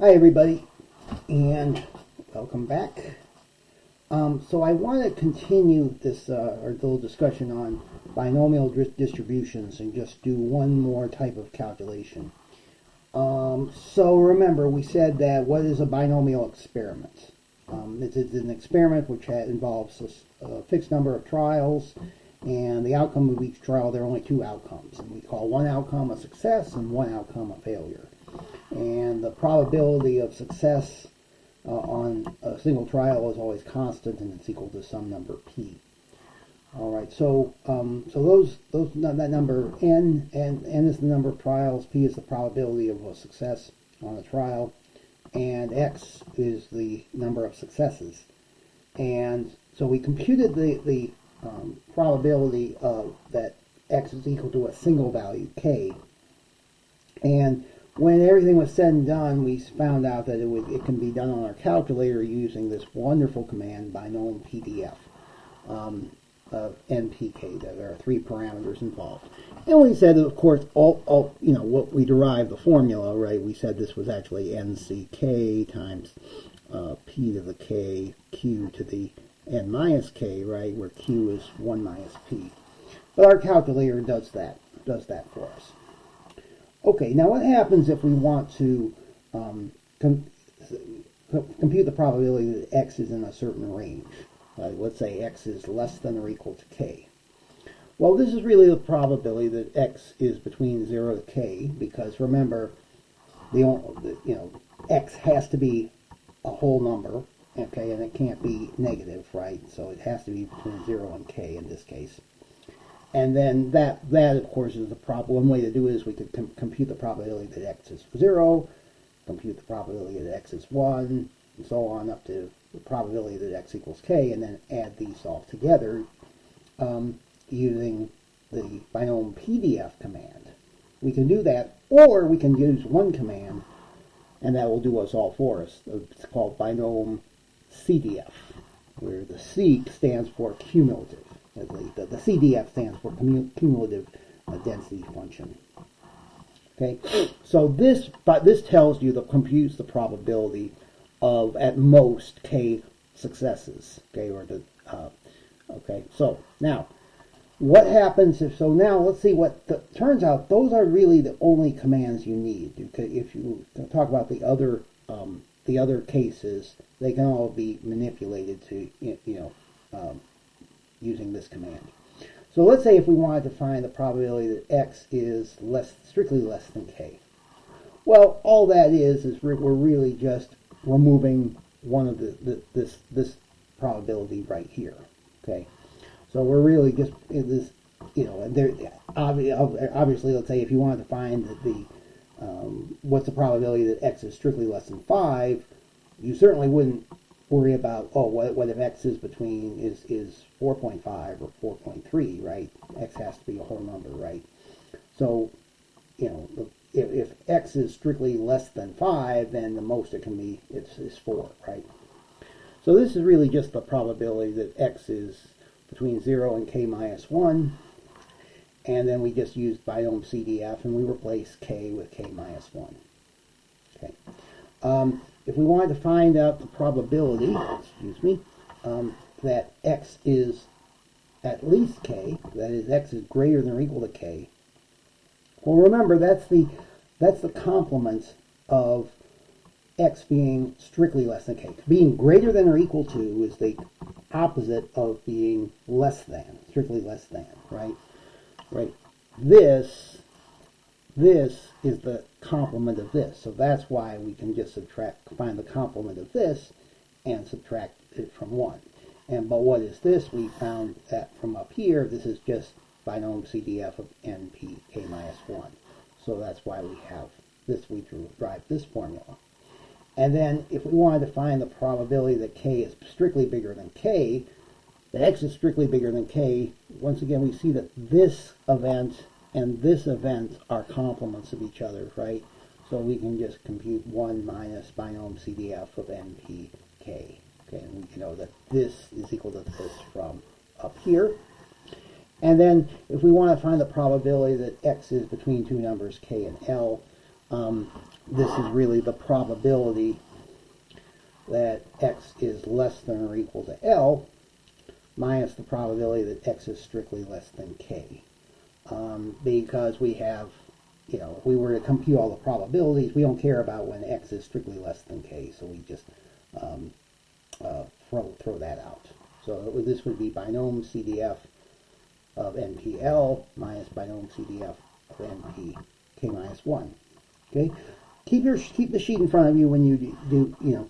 Hi everybody, and welcome back. So I want to continue this our little discussion on binomial distributions and just do one more type of calculation. So remember, we said that what is a binomial experiment? It's an experiment which involves a fixed number of trials, and the outcome of each trial, there are only two outcomes. And we call one outcome a success and one outcome a failure. And the probability of success on a single trial is always constant, and it's equal to some number p. All right, so that number n, and n is the number of trials, p is the probability of a success on a trial, and x is the number of successes. And so we computed the probability of that x is equal to a single value k, and when everything was said and done, we found out that it can be done on our calculator using this wonderful command, binomial PDF of NPK. There are three parameters involved. And we said, of course, what we derived the formula, right? We said this was actually NCK times P to the K, Q to the N minus K, right? Where Q is 1 minus P. But our calculator does that for us. Okay, now what happens if we want to compute the probability that x is in a certain range? Let's say x is less than or equal to k. Well, this is really the probability that x is between 0 to k, because remember, x has to be a whole number, okay, and it can't be negative, right? So it has to be between 0 and k in this case. And then that of course is the problem. One way to do it is we could compute the probability that x is 0, compute the probability that x is 1, and so on up to the probability that x equals k, and then add these all together using the binomial PDF command. We can do that, or we can use one command, and that will do us all for us. It's called binomial CDF, where the C stands for cumulative. The CDF stands for cumulative density function. Okay, so this tells you computes the probability of at most k successes. Okay, So now, what happens if? So now let's see what turns out. Those are really the only commands you need. If you talk about the other cases, they can all be manipulated to using this command. So let's say if we wanted to find the probability that x is strictly less than k. Well, all that is we're really just removing one of this probability right here. Okay, so we're really just in this, and there obviously, let's say if you wanted to find what's the probability that x is strictly less than 5, you certainly wouldn't worry about, what if x is between is 4.5 or 4.3, right? X has to be a whole number, right? So, if x is strictly less than 5, then the most it can be is 4, right? So this is really just the probability that x is between 0 and k minus 1, and then we just used binomial CDF, and we replace k with k minus 1. Okay. If we wanted to find out the probability, that x is at least k, that is, x is greater than or equal to k. Well, remember, that's the complement of x being strictly less than k. Being greater than or equal to is the opposite of being less than, strictly less than, right? Right. This is the complement of this. So that's why we can just find the complement of this and subtract it from 1. But what is this? We found that from up here, this is just binomial CDF of NP k minus 1. So that's why we have this, we derived this formula. And then if we wanted to find the probability that k is strictly bigger than k, that x is strictly bigger than k, once again we see that this event and this event are complements of each other, right? So we can just compute 1 minus binomial CDF of NPK. Okay, and we know that this is equal to this from up here. And then if we want to find the probability that x is between two numbers k and l, this is really the probability that x is less than or equal to L minus the probability that x is strictly less than k. Because we have, if we were to compute all the probabilities, we don't care about when x is strictly less than k, so we just throw that out. So this would be binom CDF of NPL minus binom CDF of NP k minus 1. Okay, keep the sheet in front of you when you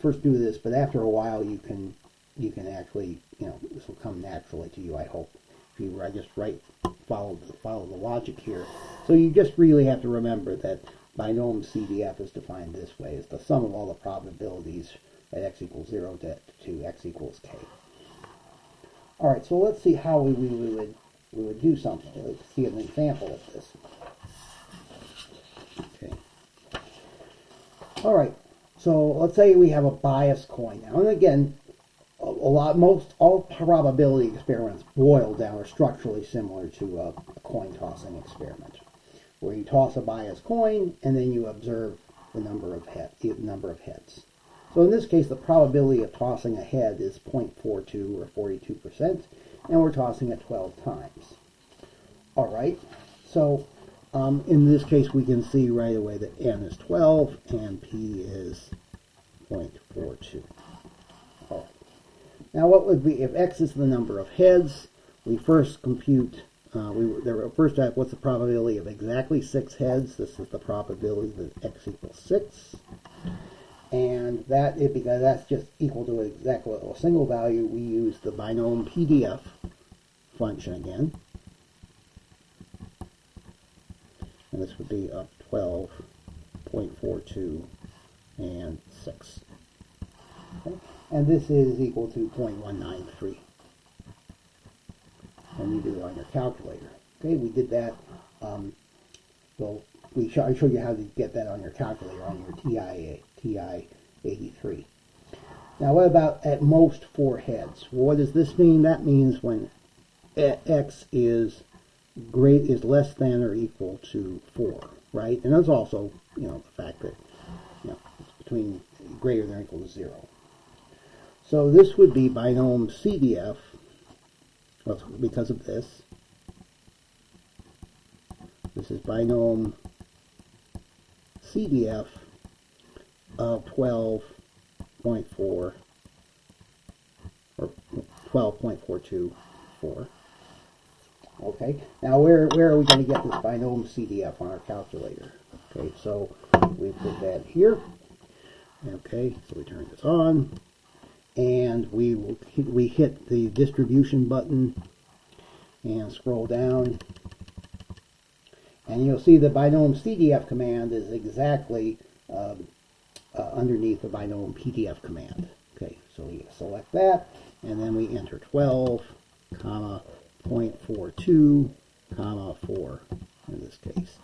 first do this, but after a while you can actually, this will come naturally to you, I hope, if you just follow the logic here. So you just really have to remember that binom CDF is defined this way, as the sum of all the probabilities at x equals 0 to x equals k. All right, so let's see how we would do something. Let's see an example of this. Okay. All right, so let's say we have a biased coin now, and again, all probability experiments boil down are structurally similar to a coin tossing experiment, where you toss a biased coin and then you observe the number of heads. So in this case, the probability of tossing a head is 0.42 or 42%, and we're tossing it 12 times. All right, so in this case, we can see right away that n is 12 and p is 0.42. All right. Now, what would be, if x is the number of heads, we first compute, first type, what's the probability of exactly 6 heads? This is the probability that x equals 6. And because that's just equal to exactly a single value, we use the binom PDF function again. And this would be up 12, 0.42, and 6. Okay. And this is equal to 0.193. And you do it on your calculator. Okay, we did that. I showed you how to get that on your calculator on your TI-83. Now, what about at most 4 heads? What does this mean? That means when x is less than or equal to 4, right? And that's also, the fact that, it's between greater than or equal to 0. So this would be binom CDF, because of this. This is binom CDF of 12.4 or 12.424. Okay, now where are we going to get this binom CDF on our calculator? Okay, so we put that here. Okay, so we turn this on, and we hit the distribution button and scroll down, and you'll see the binom CDF command is exactly underneath the binom PDF command. Okay, so we select that, and then we enter 12, comma, 0.42, comma, 4 in this case.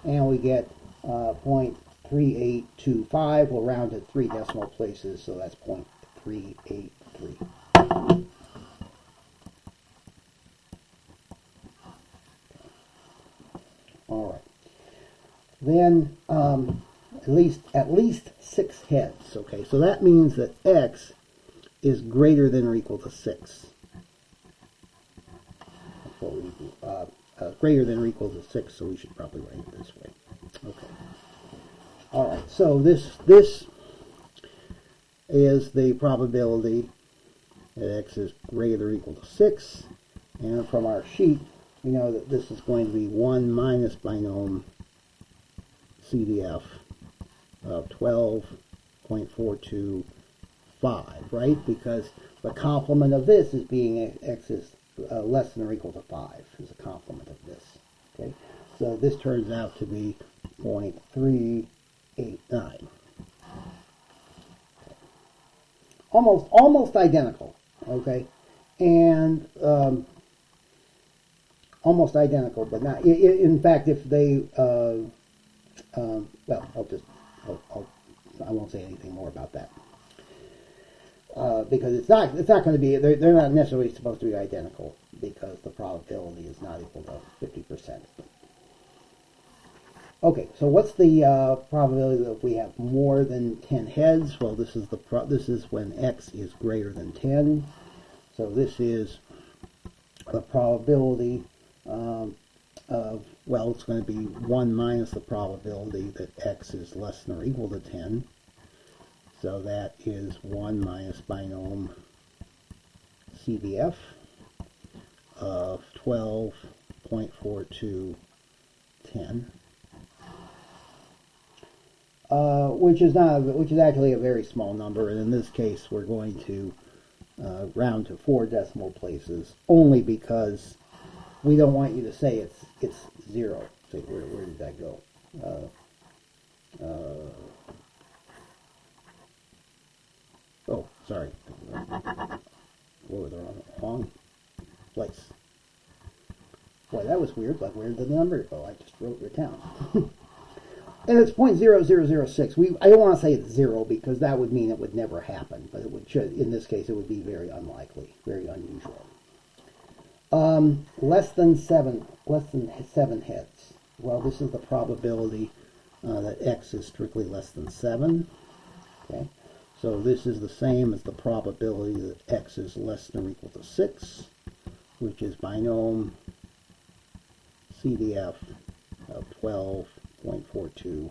And we get 0.3825. We'll round it 3 decimal places, so that's 0.383. All right. Then at least 6 heads. Okay, so that means that x is greater than or equal to 6. Greater than or equal to 6, so we should probably write it this way. Okay. All right, so this is the probability that x is greater or equal to 6, and from our sheet, we know that this is going to be 1 minus binom CDF of 12.425, right? Because the complement of this is being x is less than or equal to 5 is a complement of this. Okay, so this turns out to be 0.389. Almost identical. Okay, and almost identical, but not. In fact, if they, well, I won't say anything more about that. Because it's not going to be, they're not necessarily supposed to be identical, because the probability is not equal to 50%. Okay, so what's the probability that if we have more than 10 heads? Well, this is when x is greater than 10. So this is the probability of, well, it's going to be 1 minus the probability that x is less than or equal to 10. So that is 1 minus binom CDF of 12.4210. Which is actually a very small number, and in this case we're going to round to 4 decimal places, only because we don't want you to say it's 0. See, where did that go? Oh, sorry. What was the wrong place? Boy, that was weird. Like, where did the number go? I just wrote it down. And it's 0.0006. I don't want to say it's 0 because that would mean it would never happen. But in this case, it would be very unlikely, very unusual. Less than seven heads. Well, this is the probability that x is strictly less than 7. Okay, so this is the same as the probability that x is less than or equal to 6, which is binom CDF of 12.426,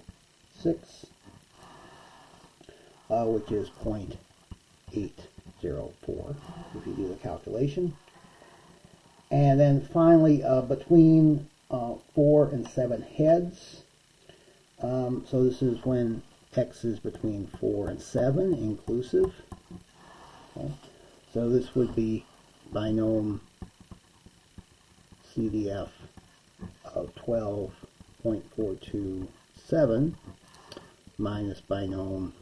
which is 0.804 if you do the calculation. And then finally, between 4 and 7 heads, so this is when x is between 4 and 7 inclusive. Okay. So this would be binom CDF of 12.427 minus binom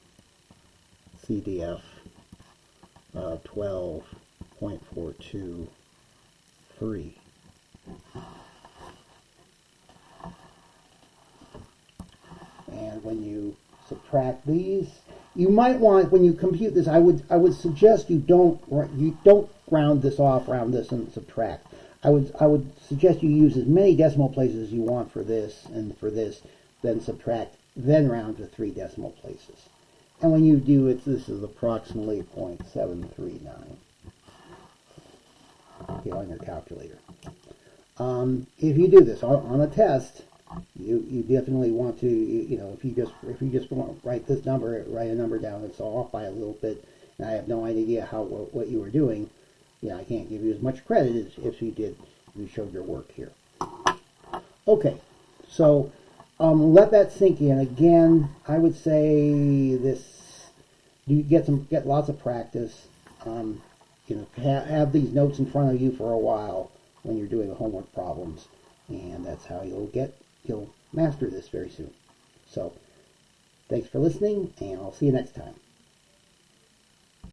CDF of 12.423. And when you subtract these, you might want, when you compute this, I would suggest you don't round this off, round this, and subtract. I would suggest you use as many decimal places as you want for this and for this, then subtract, then round to 3 decimal places. And when you do it, this is approximately 0.739 on your calculator. If you do this on a test, you definitely want to, if you just want to write a number down that's off by a little bit, and I have no idea what you were doing, I can't give you as much credit as if you showed your work here. Okay, so let that sink in. Again, I would say this: you get lots of practice. Have these notes in front of you for a while when you're doing the homework problems, and that's how you'll master this very soon. So, thanks for listening, and I'll see you next time.